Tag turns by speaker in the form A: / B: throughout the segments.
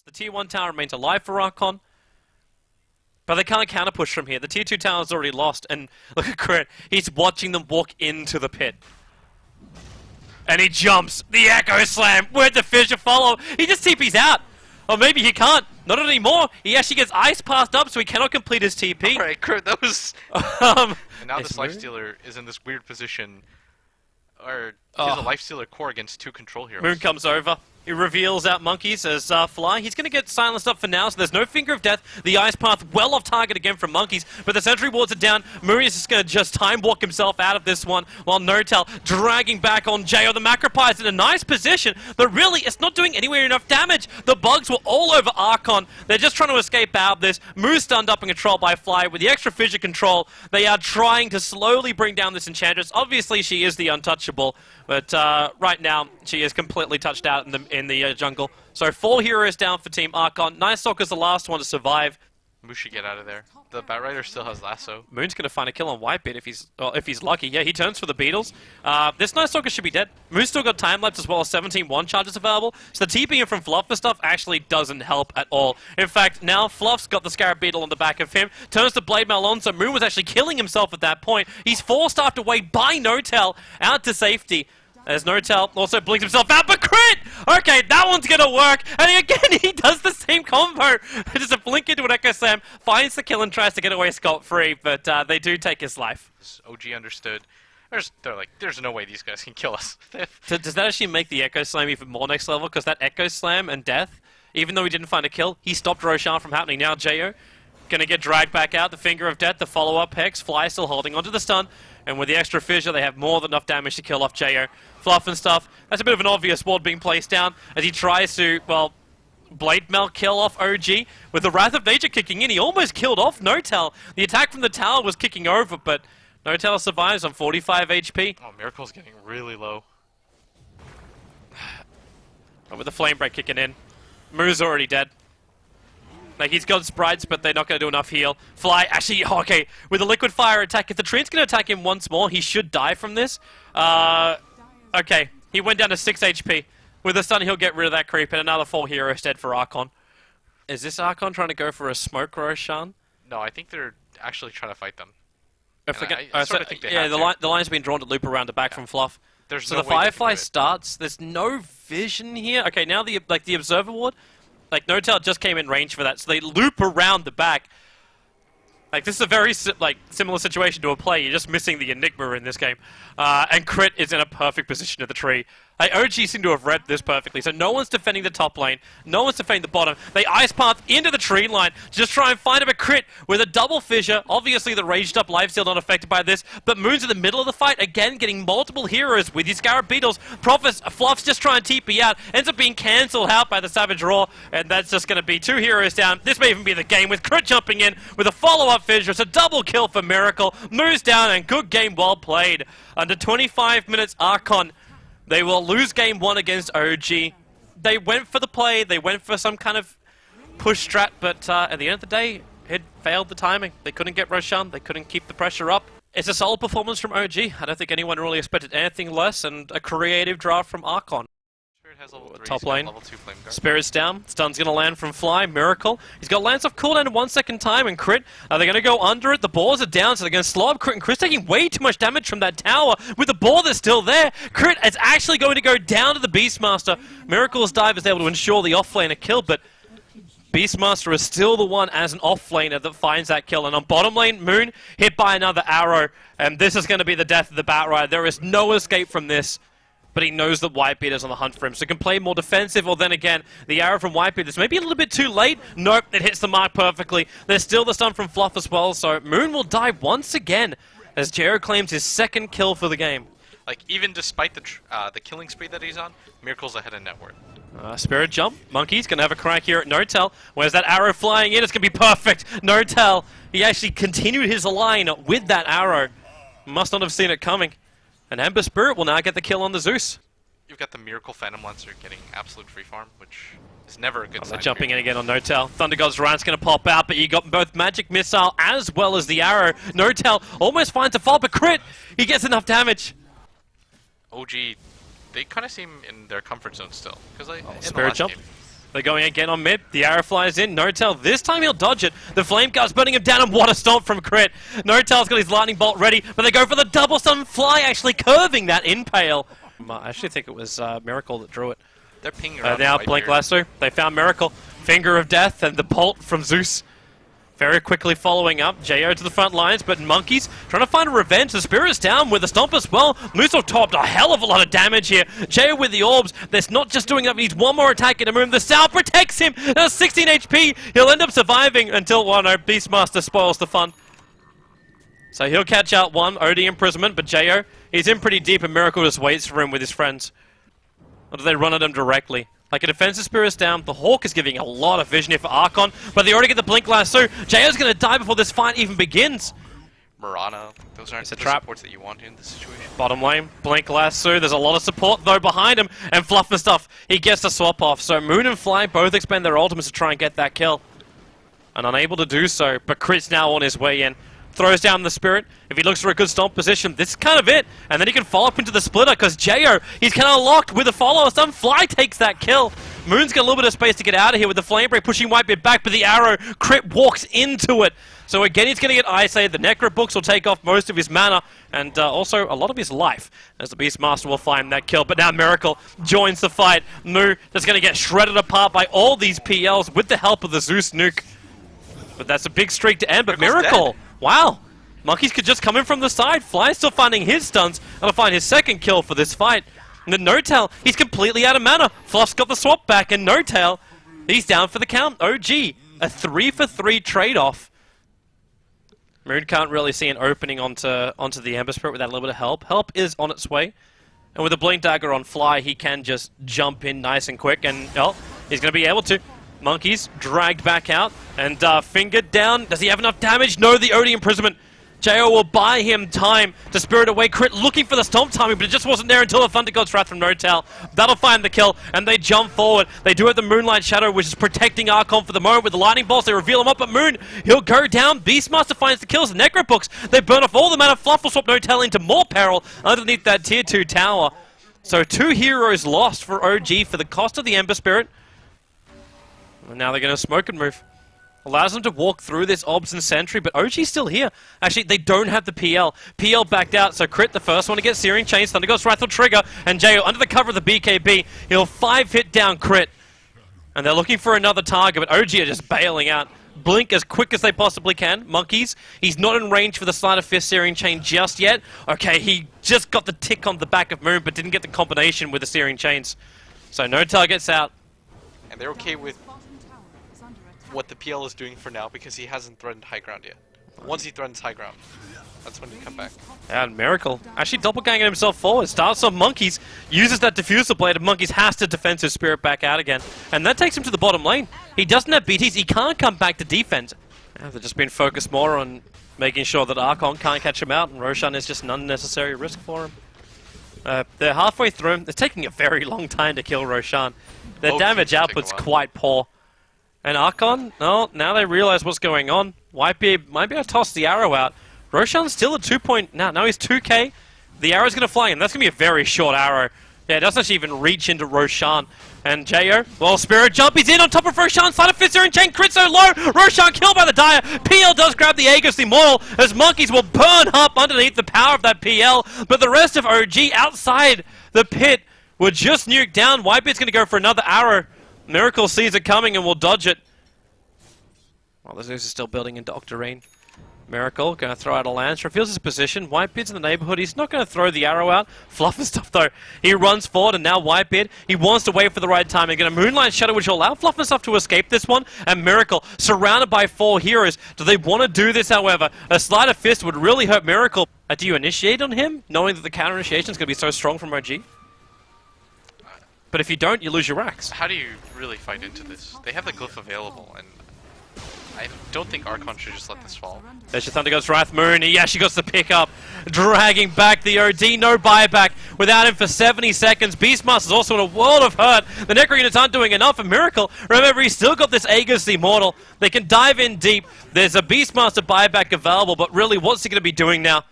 A: The tier 1 tower remains alive for Archon, but they can't counter push from here. The tier 2 tower is already lost, and look at Crit. He's watching them walk into the pit. And he jumps. The Echo Slam. Where'd the Fissure follow? He just TP's out. Or maybe he can't. Not anymore. He actually gets ice passed up, so he cannot complete his TP.
B: Alright, Kurt, that was...
A: And
B: now this Lifestealer is in this weird position. Or he has a Lifestealer core against 2 control heroes.
A: Moon comes over. He reveals out Monkeys as Fly. He's going to get silenced up for now, so there's no Finger of Death. The Ice Path well off target again from Monkeys, but the Sentry wards are down. Moon is just going to just time walk himself out of this one, while Notel dragging back on Jo. The Macropie is in a nice position, but really, it's not doing anywhere enough damage. The bugs were all over Archon. They're just trying to escape out of this. Moon's stunned up and controlled by Fly. With the extra Fissure control, they are trying to slowly bring down this Enchantress. Obviously, she is the untouchable, but right now, she is completely touched out in the jungle. So 4 heroes down for Team Archon. Nice Stalker's the last one to survive.
B: Moose should get out of there. The Batrider still has Lasso.
A: Moon's going to find a kill on Whitebeard if he's lucky. Yeah, he turns for the Beetles. This Nice Stalker should be dead. Moon's still got time lapse as well as 17 one charges available. So the TPing from Fluff for stuff actually doesn't help at all. In fact, now Fluff's got the Scarab Beetle on the back of him. Turns the Blade Mail on, so Moon was actually killing himself at that point. He's forced after away by Notel out to safety. As Notel also blinks himself out, but Crit! Okay, that one's gonna work, and again, he does the same combo! Just a blink into an Echo Slam, finds the kill and tries to get away scot-free, but they do take his life.
B: OG understood. They're like, there's no way these guys can kill us.
A: So does that actually make the Echo Slam even more next level? Because that Echo Slam and death, even though he didn't find a kill, he stopped Roshan from happening. Now Jo gonna get dragged back out, the Finger of Death, the follow-up Hex, Fly still holding onto the stun, and with the extra Fissure, they have more than enough damage to kill off Jo. Fluff and stuff, that's a bit of an obvious ward being placed down as he tries to, well, Blade Mail kill off OG. With the Wrath of Nature kicking in, he almost killed off Notel. The attack from the tower was kicking over, but Notel survives on 45 HP.
B: Oh, Miracle's getting really low.
A: And with the Flame Break kicking in, Moo's already dead. Like, he's got sprites, but they're not going to do enough heal. Fly, actually, okay, with the Liquid Fire attack, if the Treant's going to attack him once more, he should die from this. Okay, he went down to 6 HP. With the stun, he'll get rid of that creep, and another 4 heroes dead for Archon. Is this Archon trying to go for a smoke Roshan?
B: No, I think they're actually trying to fight them.
A: I sort of think they have the line's been drawn to loop around the back from Fluff.
B: So
A: the Firefly starts. There's no vision here. Okay, now the Observer Ward. Like, Notel just came in range for that, so they loop around the back. Like, this is a very similar situation to a play. You're just missing the Enigma in this game. And Crit is in a perfect position at the tree. Like, OG seem to have read this perfectly. So no one's defending the top lane. No one's defending the bottom. They Ice Path into the tree line. Just try and find him a Crit with a double Fissure. Obviously, the raged up lifesteal not affected by this. But Moon's in the middle of the fight. Again, getting multiple heroes with his Scarab Beetles. Fluff's just trying to TP out. Ends up being cancelled out by the Savage Roar. And that's just going to be 2 heroes down. This may even be the game with Crit jumping in with a follow-up Fissure. It's a double kill for Miracle. Moves down and good game well played. Under 25 minutes, Archon. They will lose game 1 against OG. They went for the play, they went for some kind of push strat, but at the end of the day, it failed the timing. They couldn't get Roshan, they couldn't keep the pressure up. It's a solid performance from OG. I don't think anyone really expected anything less, and a creative draft from Archon.
B: Has level 3,
A: top lane.
B: Level 2 flame guard.
A: Spirit's down. Stun's going to land from Fly. Miracle. He's got Lance off cooldown in 1 second time, and Crit. They're going to go under it. The boars are down, so they're going to slow up Crit, and Crit's taking way too much damage from that tower. With the boar that's still there, Crit is actually going to go down to the Beastmaster. Miracle's dive is able to ensure the offlaner kill, but Beastmaster is still the one as an offlaner that finds that kill. And on bottom lane, Moon hit by another arrow, and this is going to be the death of the Batrider. There is no escape from this. But he knows that Whitebeard is on the hunt for him, so he can play more defensive, or then again, the arrow from Whitebeard is maybe a little bit too late. Nope, it hits the mark perfectly. There's still the stun from Fluff as well, so Moon will die once again, as Jero claims his 2nd kill for the game.
B: Like, even despite the killing spree that he's on, Miracle's ahead of net worth.
A: Spirit jump. Monkey's going to have a crack here at Notel. Where's that arrow flying in? It's going to be perfect. Notel, he actually continued his line with that arrow. Must not have seen it coming. And Ember Spirit will now get the kill on the Zeus.
B: You've got the Miracle Phantom Lancer getting absolute free farm, which is never a good sign.
A: They're jumping in again on Notel. Thunder God's Rant's going to pop out, but you got both Magic Missile as well as the arrow. Notel almost finds a fall, but Crit, he gets enough damage.
B: OG, they kind of seem in their comfort zone still. Because
A: Spirit jump. They're going again on mid. The arrow flies in. No-Tail, this time he'll dodge it. The flame guard's burning him down, and what a stomp from Crit. No-Tail's got his lightning bolt ready, but they go for the double stun. Fly actually curving that impale. I actually think it was Miracle that drew it.
B: They're pinging around
A: Now Blink Lasso. They found Miracle. Finger of Death and the bolt from Zeus. Very quickly following up, Jo to the front lines, but Monkeys trying to find a revenge. The Spirit's down with a stomp as well. Muso topped a hell of a lot of damage here. Jo with the orbs. That's not just doing that, he needs one more attack in a moon. The Sal protects him. That's 16 HP. He'll end up surviving until, well, no, Beastmaster spoils the fun. So he'll catch out one, OD imprisonment, but Jo, he's in pretty deep and Miracle just waits for him with his friends. Or do they run at him directly? Like a defensive Spirit's down, the Hawk is giving a lot of vision here for Archon, but they already get the Blink Lasso. JO's gonna die before this fight even begins.
B: Mirana, those aren't the
A: trap.
B: supports that you want in this situation.
A: Bottom lane, Blink Lasso, there's a lot of support though behind him, and Fluff and stuff, he gets the swap off. So Moon and Fly both expend their ultimates to try and get that kill. And unable to do so, but Crit's now on his way in. Throws down the Spirit. If he looks for a good stomp position, this is kind of it. And then he can follow up into the splitter, because Jo, he's kind of locked with a follow. Some Fly takes that kill. Moon's got a little bit of space to get out of here with the Flame Break pushing Whitebeard back, but the arrow, Crit walks into it. So again, he's going to get isolated. The Necro Books will take off most of his mana, and also a lot of his life, as the Beastmaster will find that kill. But now Miracle joins the fight. Moo that's going to get shredded apart by all these PLs with the help of the Zeus nuke. But that's a big streak to end, but Miracle, wow. Monkeys could just come in from the side. Fly's still finding his stuns, and will find his second kill for this fight. And then No-Tail, he's completely out of mana. Fluff's got the swap back, and No-Tail, he's down for the count. OG, a 3-for-3 trade-off. Moon can't really see an opening onto the Ember Spirit without a little bit of help. Help is on its way. And with the Blink Dagger on Fly, he can just jump in nice and quick, and oh, he's going to be able to. Monkeys dragged back out, and fingered down. Does he have enough damage? No, the OD imprisonment. Jo will buy him time to spirit away. Crit looking for the stomp timing, but it just wasn't there until the Thunder God's Wrath from No-Tail. That'll find the kill, and they jump forward. They do have the Moonlight Shadow, which is protecting Archon for the moment with the Lightning Bolts. They reveal him up, but Moon, he'll go down. Beastmaster finds the kills. The Necro Books, they burn off all the mana. Fluff will swap No-Tail into more peril underneath that Tier 2 tower. So 2 heroes lost for OG for the cost of the Ember Spirit. And now they're going to smoke and move. Allows them to walk through this Obs and Sentry, but OG's still here. Actually, they don't have the PL. PL backed out, so Crit, the first one to get Searing Chains. Thunder God's Wrath will trigger, and Jo, under the cover of the BKB, he'll 5-hit down Crit. And they're looking for another target, but OG are just bailing out. Blink as quick as they possibly can. Monkeys, he's not in range for the Sleight of Fist Searing Chain just yet. Okay, he just got the tick on the back of Moon, but didn't get the combination with the Searing Chains. So no targets out.
B: And they're okay with what the PL is doing for now because he hasn't threatened high ground yet. Once he threatens high ground, that's when he come back.
A: And Miracle actually doppelganging himself forward. Starts off Monkeys, uses that Diffusal Blade, and Monkeys has to defend his Spirit back out again. And that takes him to the bottom lane. He doesn't have BTs, he can't come back to defense. They've just been focused more on making sure that Archon can't catch him out, and Roshan is just an unnecessary risk for him. They're halfway through him. It's taking a very long time to kill Roshan. Their damage output's quite poor. And Archon, no, now they realize what's going on. Might be able to toss the arrow out. Roshan's still at 2 point... Now he's 2k. The arrow's going to fly in. That's going to be a very short arrow. Yeah, it doesn't actually even reach into Roshan. And Jo, well, Spirit Jump, he's in on top of Roshan. Side of Fist and Chain, Crit so low. Roshan killed by the Dire. PL does grab the Aegis Immortal as Monkeys will burn up underneath the power of that PL. But the rest of OG outside the pit were just nuked down. Whitebeard's going to go for another arrow. Miracle sees it coming and will dodge it. Well, the Zeus is still building into Octarine. Miracle going to throw out a lance, reveals his position. Whitebeard's in the neighborhood. He's not going to throw the arrow out. Fluff and stuff though. He runs forward and now Whitebeard, he wants to wait for the right time. He's going to Moonlight Shadow, which will allow Fluff and stuff to escape this one. And Miracle surrounded by 4 heroes. Do they want to do this, however? A Sleight of Fist would really hurt Miracle. Do you initiate on him, knowing that the counter initiation is going to be so strong from OG? But if you don't, you lose your racks.
B: How do you really fight into this? They have the glyph available, and I don't think Archon should just let this fall.
A: There's your Thunder God's Wrath Moon. He actually got the pick up, dragging back the OD. No buyback without him for 70 seconds. Beastmaster's also in a world of hurt. The Necro units aren't doing enough. A Miracle, remember, he's still got this Aegis Immortal. They can dive in deep. There's a Beastmaster buyback available, but really, what's he going to be doing now?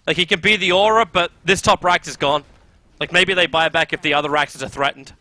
A: Like, he can be the Aura, but this top rack is gone. Like, maybe they buy back if the other racks are threatened.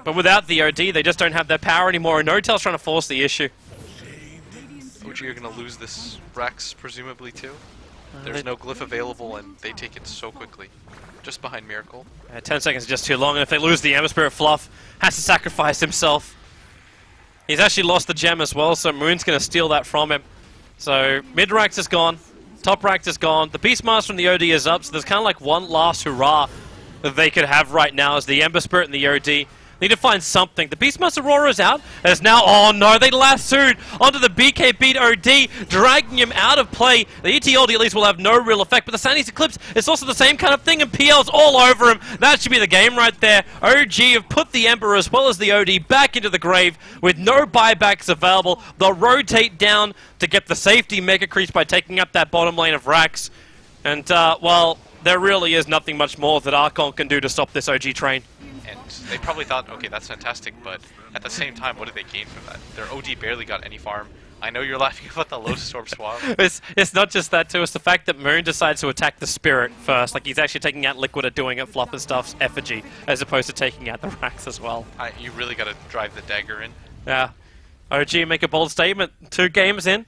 A: But without the OD, they just don't have their power anymore, and Notel's trying to force the issue.
B: OG are going to lose this Rex, presumably, too. There's no glyph available, and they take it so quickly. Just behind Miracle.
A: 10 seconds is just too long, and if they lose the Ember Spirit, Fluff has to sacrifice himself. He's actually lost the gem as well, so Moon's going to steal that from him. So mid-racked is gone, top-racked is gone, the Beastmaster from the OD is up, so there's kind of like one last hurrah that they could have right now as the Ember Spirit and the OD. Need to find something. The Beastmaster Aurora is out. As now, oh no, they lassoed onto the BK beat OD, dragging him out of play. The ETLD at least will have no real effect, but the Sandy's Eclipse is also the same kind of thing, and PL's all over him. That should be the game right there. OG have put the Ember as well as the OD back into the grave with no buybacks available. They'll rotate down to get the safety Mega Creeps by taking up that bottom lane of Rax. And, well, there really is nothing much more that Archon can do to stop this OG train.
B: And they probably thought, okay, that's fantastic, but at the same time, what did they gain from that? Their OD barely got any farm. I know you're laughing about the Lotus Orb swap.
A: It's not just that too, it's the fact that Moon decides to attack the Spirit first. Like, he's actually taking out Liquid and doing it Fluff and Stuff's effigy, as opposed to taking out the Rax as well.
B: You really got to drive the dagger in.
A: Yeah. OG make a bold statement. 2 games in,